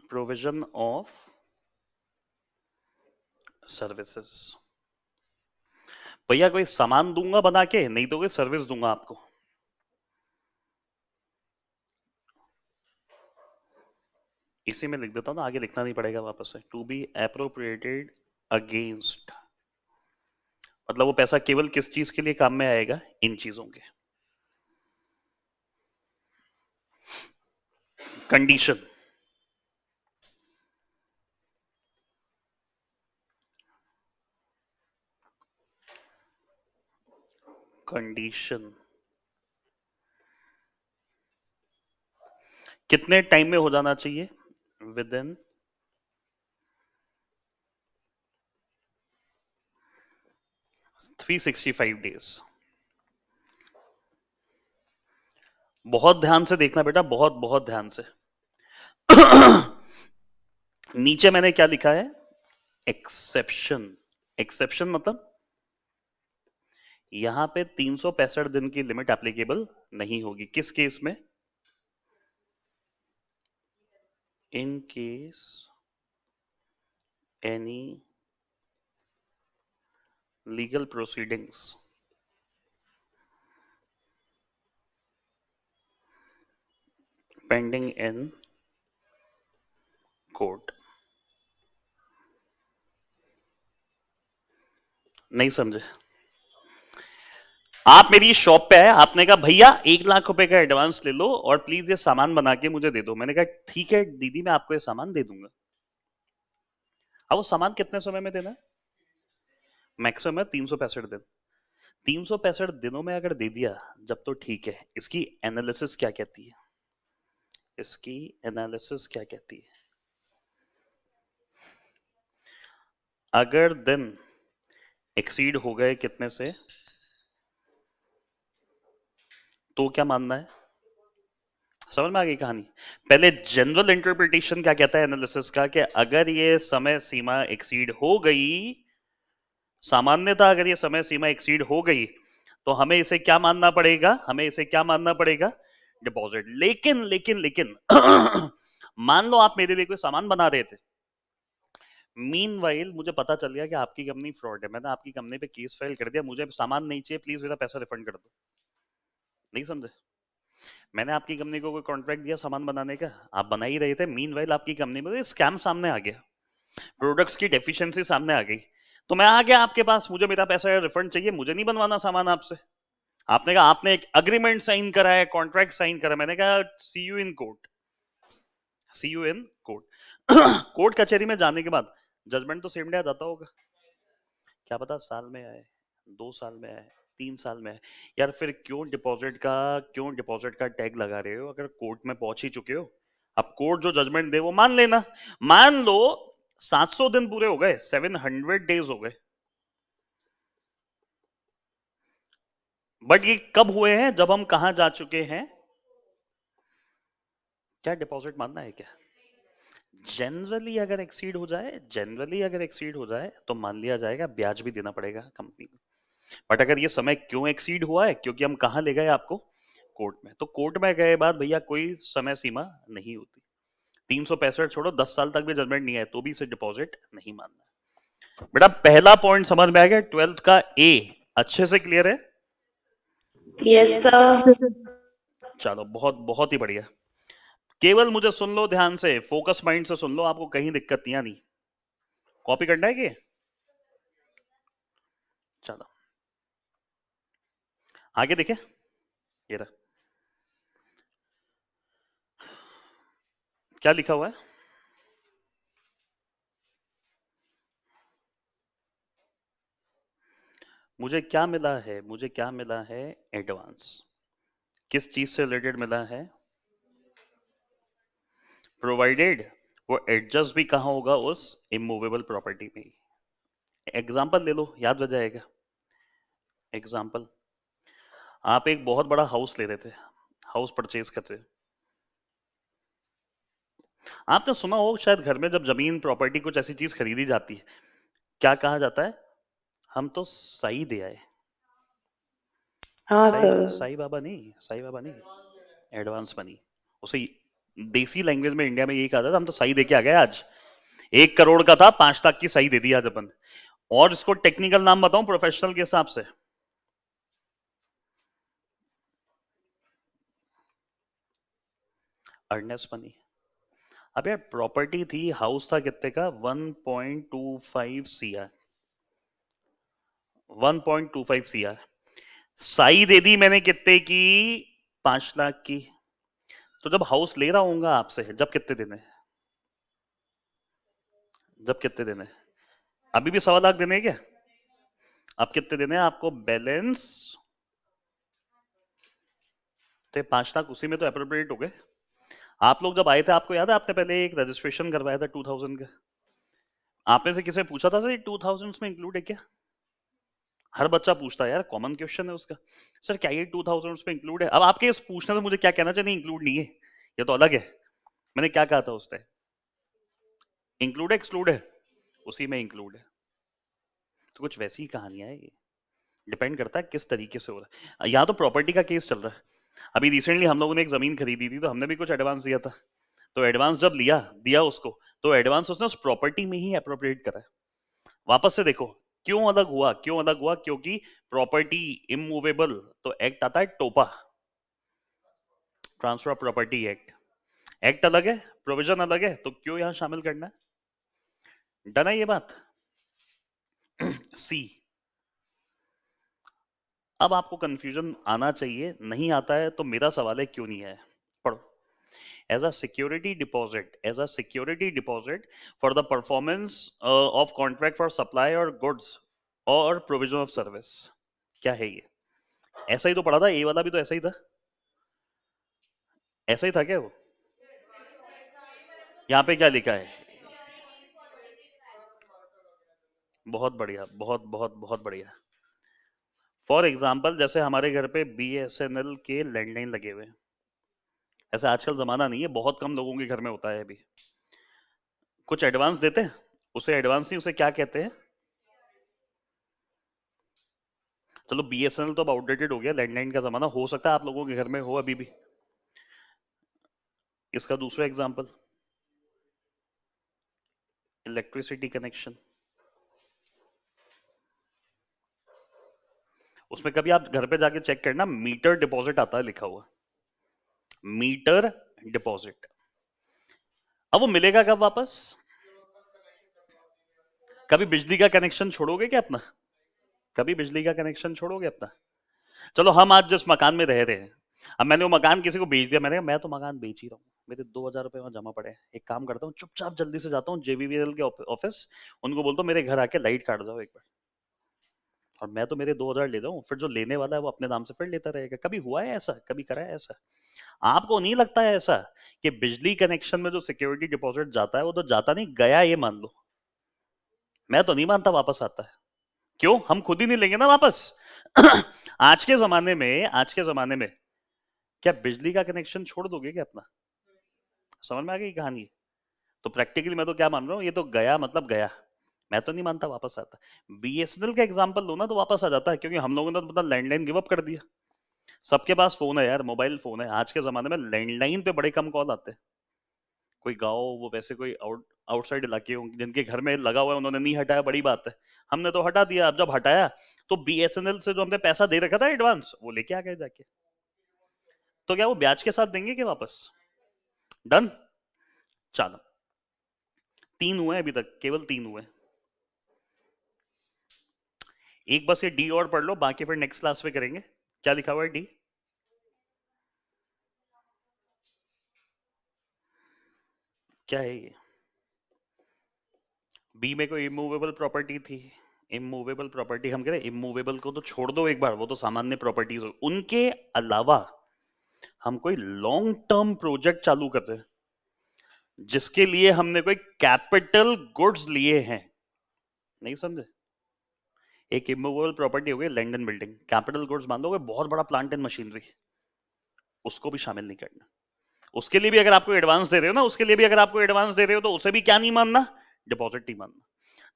प्रोविजन ऑफ सर्विसेज। भैया कोई सामान दूंगा बना के, नहीं तो कोई सर्विस दूंगा आपको। इसी में लिख देता हूं ना, आगे लिखना नहीं पड़ेगा वापस से। टू बी एप्रोप्रिएटेड अगेंस्ट, मतलब वो पैसा केवल किस चीज के लिए काम में आएगा? इन चीजों के। कंडीशन, कंडीशन कितने टाइम में हो जाना चाहिए? With in 365 days. बहुत ध्यान से देखना बेटा, बहुत बहुत ध्यान से। नीचे मैंने क्या लिखा है? एक्सेप्शन। एक्सेप्शन मतलब यहां पे 365 दिन की लिमिट एप्लीकेबल नहीं होगी। किस केस में? In case any legal proceedings pending in court. नहीं समझे? आप मेरी शॉप पे आए, आपने कहा भैया 1 लाख रुपए का एडवांस ले लो और प्लीज ये सामान बना के मुझे दे दो। मैंने कहा ठीक है दीदी, मैं आपको ये सामान दे दूंगा। अब वो सामान कितने समय में देना है? मैक्सिमम है 365 दिन। 365 दिनों में अगर दे दिया जब तो ठीक है। इसकी एनालिसिस क्या कहती है? इसकी एनालिसिस क्या कहती है? अगर दिन एक्सीड हो गए कितने से, तो क्या मानना है? समझ में आ गई कहानी? पहले जनरल इंटरप्रिटेशन क्या कहता है एनालिसिस का, कि अगर ये समय सीमा एक्सीड हो गई, सामान्यतः अगर ये समय सीमा एक्सीड हो गई, तो हमें इसे क्या मानना पड़ेगा? हमें इसे क्या मानना पड़ेगा? डिपॉजिट। लेकिन लेकिन लेकिन मान लो आप मेरे लिए कोई सामान बना रहे थे, मीनवाइल मुझे पता चल गया कि आपकी कंपनी फ्रॉड है, मैंने आपकी कंपनी पे केस फाइल कर दिया, मुझे सामान नहीं चाहिए, प्लीज मेरा पैसा रिफंड कर दो। नहीं समझे? मैंने आपकी कंपनी को कोई कॉन्ट्रैक्ट दिया सामान बनाने का, आप बना ही रहे थे, मीनवाइल आपकी कंपनी में स्कैम सामने आ गया, प्रोडक्ट्स की डेफिशिएंसी सामने आ गई, तो मैं आ गया आपके पास, मुझे मेरा पैसा रिफंड चाहिए, मुझे नहीं बनवाना सामान आपसे। आपने कहा आपने एक अग्रीमेंट साइन करा है, कॉन्ट्रैक्ट साइन करा, मैंने कहा see you in court, see you in court. Court कचहरी में जाने के बाद जजमेंट तो सेम डे आ जाता होगा, क्या पता साल में आए, 2 साल में आए, 3 साल में आए। यार फिर क्यों डिपॉजिट का टैग लगा रहे हो अगर कोर्ट में पहुंच ही चुके हो? अब कोर्ट जो जजमेंट दे वो मान लेना। मान लो 700 दिन पूरे हो गए, 700 डेज हो गए, बट ये कब हुए हैं? जब हम कहां जा चुके हैं? क्या डिपॉजिट मानना है क्या? जनरली अगर एक्सीड हो जाए तो मान लिया जाएगा, ब्याज भी देना पड़ेगा कंपनी को। बट अगर ये समय क्यों एक्सीड हुआ है? क्योंकि हम कहां ले गए आपको? कोर्ट में। तो कोर्ट में गए बाद भैया कोई समय सीमा नहीं होती। 365 छोड़ो, 10 साल तक भी जजमेंट नहीं आए तो भी इसे डिपॉजिट नहीं मानना। बेटा पहला पॉइंट समझ में आ गया? 12th का ए अच्छे से क्लियर है? Yes sir. चलो बहुत बहुत ही बढ़िया। केवल मुझे सुन लो ध्यान से, फोकस माइंड से सुन लो, आपको कहीं दिक्कत नहीं आनी। कॉपी करना है कि? चलो आगे देखें, ये रहा क्या लिखा हुआ है। मुझे क्या मिला है? मुझे क्या मिला है? एडवांस। किस चीज से रिलेटेड मिला है? प्रोवाइडेड वो एडजस्ट भी कहां होगा? उस इमूवेबल प्रॉपर्टी में। एग्जाम्पल ले लो, याद हो जाएगा। एग्जाम्पल, आप एक बहुत बड़ा हाउस ले रहे थे, हाउस परचेज कर रहे थे। आपने सुना हो शायद घर में जब जमीन प्रॉपर्टी कुछ ऐसी चीज खरीदी जाती है, क्या कहा जाता है? हम तो साई दे आए। हाँ साई सर। साई बाबा नहीं, साई बाबा नहीं, एडवांस मनी। उसे देसी लैंग्वेज में इंडिया में यही कहा जाता है, हम तो साई दे के आ गए आज। 1 करोड़ का था, 5 लाख की साई दे दी आज अपन। और इसको टेक्निकल नाम बताऊं प्रोफेशनल के हिसाब से, अर्नेस्ट मनी। अब यार प्रॉपर्टी थी, हाउस था कितने का? 1.25 CR, 1.25 CR। साई दे दी मैंने कितने की? 5 लाख की। तो जब हाउस ले रहा हूंगा आपसे, जब कितने देने? जब कितने देने? अभी भी 1.25 लाख देने हैं क्या? अब कितने देने हैं आपको बैलेंस? तो 5 लाख उसी में तो अप्रोप्रिएट हो गए। आप लोग जब आए थे, आपको याद है आपने पहले एक रजिस्ट्रेशन करवाया था 2000 का? आपने से किसी ने पूछा था सर 2000 में इंक्लूड है क्या? हर बच्चा पूछता है यार, कॉमन क्वेश्चन है उसका, सर क्या ये 2000 में इंक्लूड है? अब आपके इस पूछने से मुझे क्या कहना चाहिए? इंक्लूड नहीं है, ये तो अलग है। मैंने क्या कहा था उस टाइम? इंक्लूड है एक्सक्लूड है? उसी में इंक्लूड है। तो कुछ वैसी ही कहानियां है ये, डिपेंड करता है किस तरीके से हो रहा है। यहाँ तो प्रॉपर्टी का केस चल रहा है। अभी रिसेंटली हम लोगों ने एक जमीन खरीदी थी, तो हमने भी कुछ एडवांस दिया था। तो एडवांस जब लिया दिया उसको, तो एडवांस उसने उस प्रॉपर्टी में ही अप्रोप्रिएट करा है। वापस से देखो क्यों अलग हुआ, क्यों अलग हुआ? क्योंकि प्रॉपर्टी इमूवेबल, तो एक्ट आता है टोपा, transfer of property act. Act अलग है, प्रोविजन अलग है, तो क्यों यहां शामिल करना है? डन है ये बात? सी। अब आपको कंफ्यूजन आना चाहिए, नहीं आता है तो मेरा सवाल है क्यों नहीं है? पढ़ो। as a security deposit, as a security deposit for the performance of contract for supply or goods or provision of service। क्या है ये? ऐसा ही तो पढ़ा था, ए वाला भी तो ऐसा ही था। ऐसा ही था क्या वो? यहाँ पे क्या लिखा है? बहुत बढ़िया, बहुत बहुत बहुत बढ़िया। फॉर एग्जाम्पल जैसे हमारे घर पे BSNL के लैंडलाइन लगे हुए हैं। ऐसा आजकल जमाना नहीं है, बहुत कम लोगों के घर में होता है अभी। कुछ एडवांस देते हैं, उसे एडवांस नहीं, उसे क्या कहते हैं? चलो BSNL तो अब आउटडेटेड हो गया, लैंडलाइन का जमाना, हो सकता है आप लोगों के घर में हो अभी भी। इसका दूसरा एग्जांपल, इलेक्ट्रिसिटी कनेक्शन। उसमें कभी आप घर पे जाके चेक करना, मीटर डिपॉजिट आता है लिखा हुआ, मीटर डिपॉजिट। अब वो मिलेगा कब वापस? कभी बिजली का कनेक्शन छोड़ोगे क्या अपना? कभी बिजली का कनेक्शन छोड़ोगे अपना? चलो हम आज जिस मकान में रह रहे हैं, अब मैंने वो मकान किसी को बेच दिया, मैंने कहा मैं तो मकान बेच ही रहा हूँ, मेरे 2000 रुपए वहां जमा पड़े हैं, एक काम करता हूँ चुपचाप जल्दी से जाता हूँ JVVL के ऑफिस, उनको बोलता हूँ मेरे घर आके लाइट काट जाओ एक बार, और मैं तो मेरे 2000 ले जाऊं, फिर जो लेने वाला है वो अपने नाम से फिर लेता रहेगा। कभी हुआ है ऐसा? कभी करा है ऐसा? आपको नहीं लगता है ऐसा कि बिजली कनेक्शन में जो सिक्योरिटी डिपॉजिट जाता है वो तो जाता नहीं, गया ये मान लो, मैं तो नहीं मानता वापस आता है। क्यों? हम खुद ही नहीं लेंगे ना वापस। आज के जमाने में, आज के जमाने में क्या बिजली का कनेक्शन छोड़ दोगे क्या अपना? समझ में आ गई कहानी? तो प्रैक्टिकली मैं तो क्या मान रहा हूँ, ये तो गया मतलब गया, मैं तो नहीं मानता वापस आता। BSNL का एग्जांपल लो ना, तो वापस आ जाता है, क्योंकि हम लोगों ने तो मतलब लैंडलाइन गिव अप कर दिया। सबके पास फोन है यार, मोबाइल फोन है। आज के जमाने में लैंडलाइन पे बड़े कम कॉल आते हैं। कोई गाँव, वो वैसे कोई आउटसाइड इलाके होंगे जिनके घर में लगा हुआ है, उन्होंने नहीं हटाया, बड़ी बात है। हमने तो हटा दिया। अब जब हटाया तो BSNL से जो हमने पैसा दे रखा था एडवांस, वो लेके आ गए जाके। तो क्या वो ब्याज के साथ देंगे कि वापस? डन। चलो 3 हुए अभी तक, केवल 3 हुए। एक बस ये डी और पढ़ लो, बाकी फिर नेक्स्ट क्लास में करेंगे। क्या लिखा हुआ है डी? क्या है ये? बी में कोई इमूवेबल प्रॉपर्टी थी, इमूवेबल प्रॉपर्टी, हम कह रहे इमूवेबल को तो छोड़ दो एक बार, वो तो सामान्य प्रॉपर्टीज हो। उनके अलावा हम कोई लॉन्ग टर्म प्रोजेक्ट चालू कर रहे हैं जिसके लिए हमने कोई कैपिटल गुड्स लिए हैं। नहीं समझे? एक इमूवेबल प्रॉपर्टी हो गई land and building, capital goods मान लो बहुत बड़ा प्लांट एंड मशीनरी, उसको भी शामिल नहीं करना। उसके लिए भी अगर आपको एडवांस दे रहे हो ना, उसके लिए भी अगर आपको एडवांस दे रहे हो तो उसे भी क्या नहीं मानना, डिपॉजिट नहीं मानना।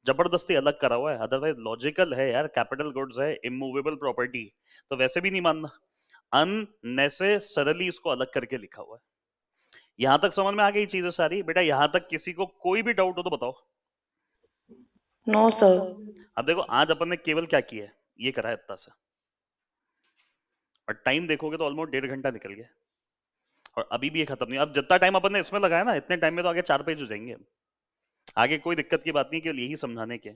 जबरदस्ती अलग करा हुआ है, अदरवाइज लॉजिकल है यार, कैपिटल गुड्स है, इमूवेबल प्रॉपर्टी, तो वैसे भी नहीं मानना। अननेसेसरली इसको अलग करके लिखा हुआ है। यहां तक समझ में आ गई चीजें सारी बेटा? यहां तक किसी को कोई भी डाउट हो तो बताओ। No sir. अब देखो आज अपन ने केवल क्या किया है, ये करा है इतना सा, और टाइम देखोगे तो ऑलमोस्ट 1.5 घंटा निकल गया, और अभी भी ये खत्म नहीं। अब जितना टाइम अपन ने इसमें लगाया ना, इतने टाइम में तो आगे 4 पेज हो जाएंगे। आगे कोई दिक्कत की बात नहीं, केवल यही समझाने के।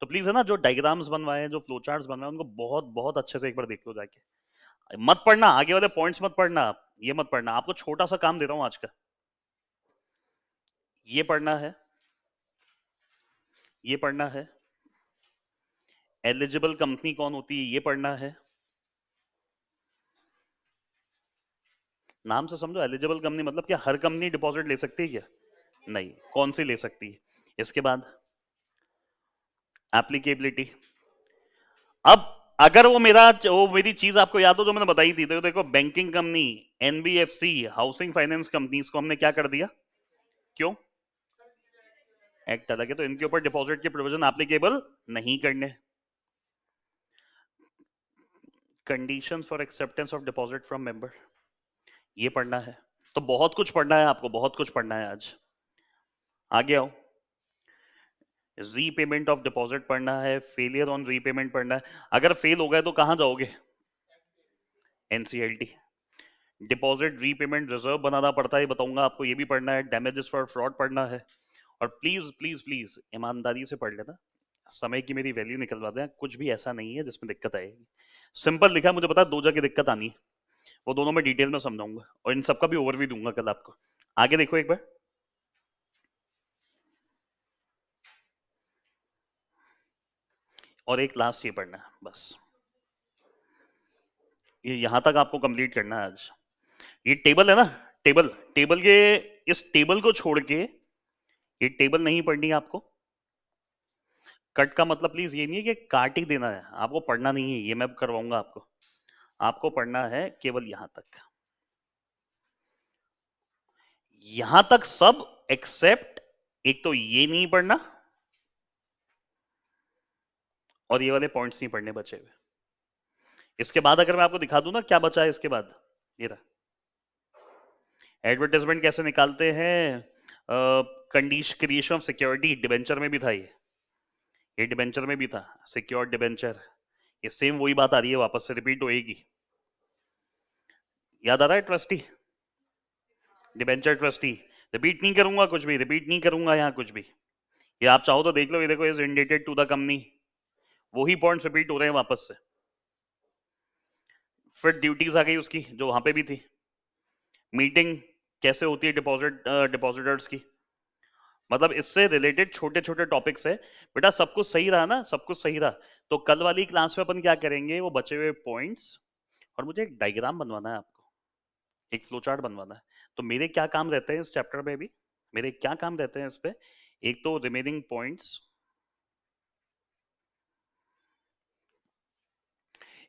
तो प्लीज है ना, जो डायग्राम्स बनवाए हैं, जो फ्लो चार्ट्स बनवाए हैं, उनको बहुत बहुत अच्छे से एक बार देख लो जाके। मत पढ़ना आगे वाले पॉइंट्स, मत पढ़ना आप, ये मत पढ़ना। आपको छोटा सा काम दे रहा हूं आज का, ये पढ़ना है, ये पढ़ना है, एलिजिबल कंपनी कौन होती है ये पढ़ना है। नाम से समझो, एलिजिबल कंपनी मतलब क्या, हर कंपनी डिपॉजिट ले सकती है क्या? नहीं, कौन सी ले सकती है। इसके बाद एप्लीकेबिलिटी। अब अगर वो मेरी चीज आपको याद हो जो मैंने बताई थी, तो देखो banking company, NBFC, housing finance company, इसको हमने क्या कर दिया, क्यों, एक्ट अलग है, तो इनके ऊपर डिपॉजिट के प्रोविजन एप्लीकेबल नहीं करने। Conditions for acceptance of deposit from member, ये पढ़ना है। तो बहुत कुछ पढ़ना है आपको, बहुत कुछ पढ़ना है आज। आगे आओ, रीपेमेंट ऑफ डिपॉजिट पढ़ना है, फेलियर ऑन रीपेमेंट पढ़ना है। अगर फेल हो गए तो कहां जाओगे, एनसीएलटी। डिपॉजिट रीपेमेंट रिजर्व बनाना पड़ता है, बताऊंगा आपको, ये भी पढ़ना है। डैमेजेस फॉर फ्रॉड पढ़ना है। और प्लीज प्लीज प्लीज ईमानदारी से पढ़ लेना, समय की मेरी वैल्यू निकलवा दें, कुछ भी ऐसा नहीं है जिसमें दिक्कत आएगी। सिंपल लिखा है, मुझे पता है 2 जगह दिक्कत आनी है, वो दोनों मैं डिटेल में समझाऊंगा, और इन सबका भी ओवरव्यू दूंगा कल आपको। आगे देखो एक बार, और एक लास्ट ये पढ़ना है बस, ये यहां तक आपको कंप्लीट करना है आज। ये टेबल है ना, टेबल, टेबल के, इस टेबल को छोड़ के ये टेबल नहीं पढ़नी है आपको। कट का मतलब प्लीज ये नहीं है कि काट ही देना है, आपको पढ़ना नहीं है, ये मैं करवाऊंगा आपको। आपको पढ़ना है केवल यहां तक, यहां तक सब एक्सेप्ट, एक तो ये नहीं पढ़ना, और ये वाले पॉइंट्स नहीं पढ़ने बचे हुए। इसके बाद अगर मैं आपको दिखा दूं ना क्या बचा है इसके बाद, ये रहा। एडवर्टाइजमेंट कैसे निकालते हैं, condition creation of security, debenture में भी था ये डिबेंचर में भी था, सिक्योर डिबेंचर। ये सेम वही बात आ रही है, वापस से रिपीट होएगी। याद आ रहा है ट्रस्टी, डिबेंचर ट्रस्टी, रिपीट नहीं करूंगा कुछ भी, रिपीट नहीं करूंगा यहाँ कुछ भी। ये आप चाहो तो देख लो, ये देखो, is indebted to the company, वही पॉइंट्स रिपीट हो रहे हैं वापस से। फिर ड्यूटीज आ गई उसकी जो वहां पे भी थी, मीटिंग कैसे होती है डिपॉजिटर्स की, मतलब इससे रिलेटेड छोटे छोटे टॉपिक्स है। बेटा सब कुछ सही रहा ना, सब कुछ सही रहा, तो कल वाली क्लास में अपन क्या करेंगे, वो बचे हुए पॉइंट्स, और मुझे एक डायग्राम बनवाना है आपको, एक फ्लो चार्ट बनवाना है। तो मेरे क्या काम रहते हैं इस चैप्टर में भी, मेरे क्या काम रहते हैं इस पे, एक तो रिमेनिंग पॉइंट्स,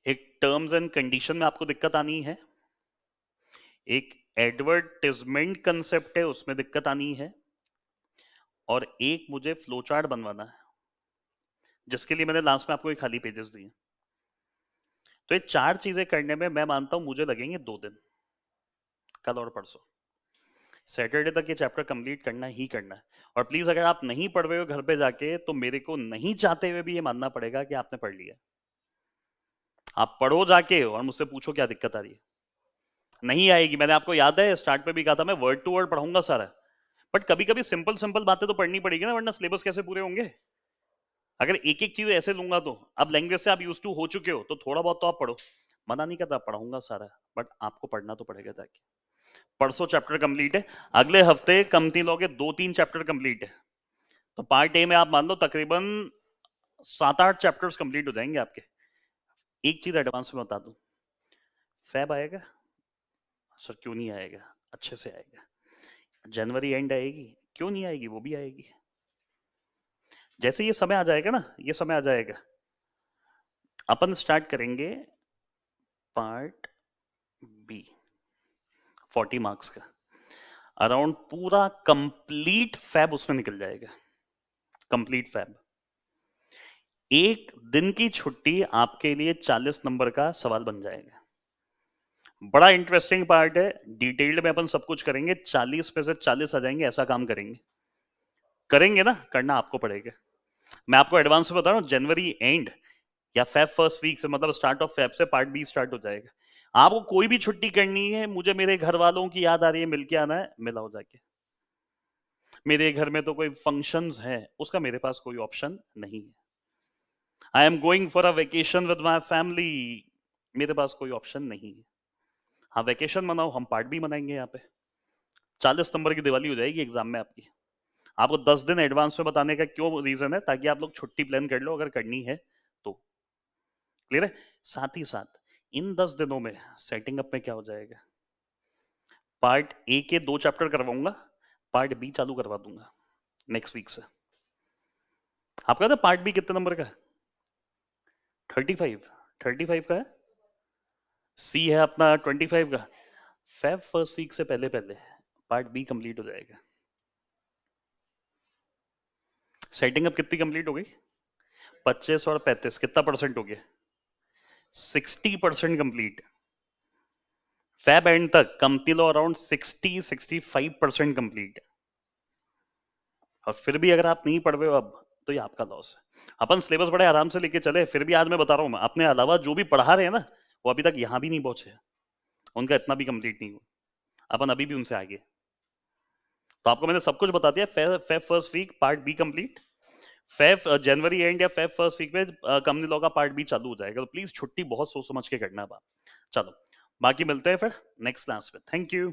एक टर्म्स एंड कंडीशन में आपको दिक्कत आनी है, एक एडवर्टिजमेंट कंसेप्ट है उसमें दिक्कत आनी है, और एक मुझे फ्लो चार्ट बनवाना है, जिसके लिए मैंने लास्ट में आपको एक खाली पेजेस दिए। तो ये 4 चीजें करने में मैं मानता हूं मुझे लगेंगे 2 दिन, कल और परसों। सैटरडे तक ये चैप्टर कंप्लीट करना ही करना है। और प्लीज अगर आप नहीं पढ़ रहे हो घर पे जाके, तो मेरे को नहीं चाहते हुए भी ये मानना पड़ेगा कि आपने पढ़ लिया। आप पढ़ो जाके और मुझसे पूछो क्या दिक्कत आ रही है। नहीं आएगी, मैंने आपको याद है स्टार्ट पे भी कहा था, मैं वर्ड टू वर्ड पढ़ाऊंगा सारा, बट कभी कभी सिंपल सिंपल बातें तो पढ़नी पड़ेगी ना, वरना सिलेबस कैसे पूरे होंगे अगर एक एक चीज ऐसे लूंगा तो। अब लैंग्वेज से आप यूज टू हो चुके हो, तो थोड़ा बहुत तो आप पढ़ो, मना नहीं करता, पढ़ाऊंगा सारा, बट आपको पढ़ना तो पड़ेगा जाके। परसों चैप्टर कंप्लीट है, अगले हफ्ते कंपनी लॉ के 2-3 चैप्टर कंप्लीट है, तो पार्ट ए में आप मान लो तकरीबन 7-8 चैप्टर्स कंप्लीट हो जाएंगे आपके। एक चीज एडवांस में बता दूं, फैब आएगा सर, क्यों नहीं आएगा, अच्छे से आएगा। जनवरी एंड आएगी, क्यों नहीं आएगी, वो भी आएगी। जैसे ये समय आ जाएगा ना, ये समय आ जाएगा, अपन स्टार्ट करेंगे पार्ट बी 40 मार्क्स का, अराउंड पूरा कंप्लीट फैब उसमें निकल जाएगा, कंप्लीट फैब। एक दिन की छुट्टी आपके लिए 40 नंबर का सवाल बन जाएगा। बड़ा इंटरेस्टिंग पार्ट है, डिटेल्ड में अपन सब कुछ करेंगे, 40 में से 40 आ जाएंगे, ऐसा काम करेंगे ना, करना आपको पड़ेगा। मैं आपको एडवांस में बता रहा हूँ, जनवरी एंड या फेब फर्स्ट वीक से, मतलब स्टार्ट ऑफ फेब से पार्ट बी स्टार्ट हो जाएगा। आपको कोई भी छुट्टी करनी है, मुझे मेरे घर वालों की याद आ रही है, मिलके आना है, मिलाओ जाके। मेरे घर में तो कोई फंक्शंस है, उसका मेरे पास कोई ऑप्शन नहीं है। I am going for a vacation with my family, मेरे पास कोई ऑप्शन नहीं है। हाँ, वेकेशन मनाओ, हम पार्ट भी मनाएंगे यहाँ पे। 40 नंबर की दिवाली हो जाएगी एग्जाम में आपकी। आपको 10 दिन एडवांस में बताने का क्यों रीजन है, ताकि आप लोग छुट्टी प्लान कर लो अगर करनी है तो। क्लियर है? साथ ही साथ इन 10 दिनों में सेटिंग अप में क्या हो जाएगा, पार्ट ए के 2 चैप्टर करवाऊंगा, पार्ट बी चालू करवा दूंगा नेक्स्ट वीक से। आपका था पार्ट बी कितने नंबर का है? 35 का है। सी है अपना 25 का। फेब फर्स्ट वीक से पहले पहले पार्ट बी कंप्लीट हो जाएगा। सेटिंग अप कितनी कंप्लीट हो गई? 25 और 35 कितना परसेंट हो गया? 60% कंप्लीट। फैब एंड तक कंपनी लो अराउंड 60-65% कंप्लीट। और फिर भी अगर आप नहीं पढ़ रहे हो अब, तो ये आपका लॉस है। अपन सिलेबस बड़े आराम से लेके चले, फिर भी आज मैं बता रहा हूँ, अपने अलावा जो भी पढ़ा रहे हैं ना, वो अभी तक यहाँ भी नहीं पहुंचे, उनका इतना भी कंप्लीट नहीं हुआ, अपन अभी भी उनसे आगे। तो आपको मैंने सब कुछ बता दिया। Feb first week part B complete, Feb जनवरी एंड या फेब फर्स्ट वीक में कंपनी लॉ का पार्ट बी चालू हो जाएगा। तो प्लीज छुट्टी बहुत सोच समझ के करना बात। चलो, बाकी मिलते हैं फिर नेक्स्ट क्लास में। Thank you.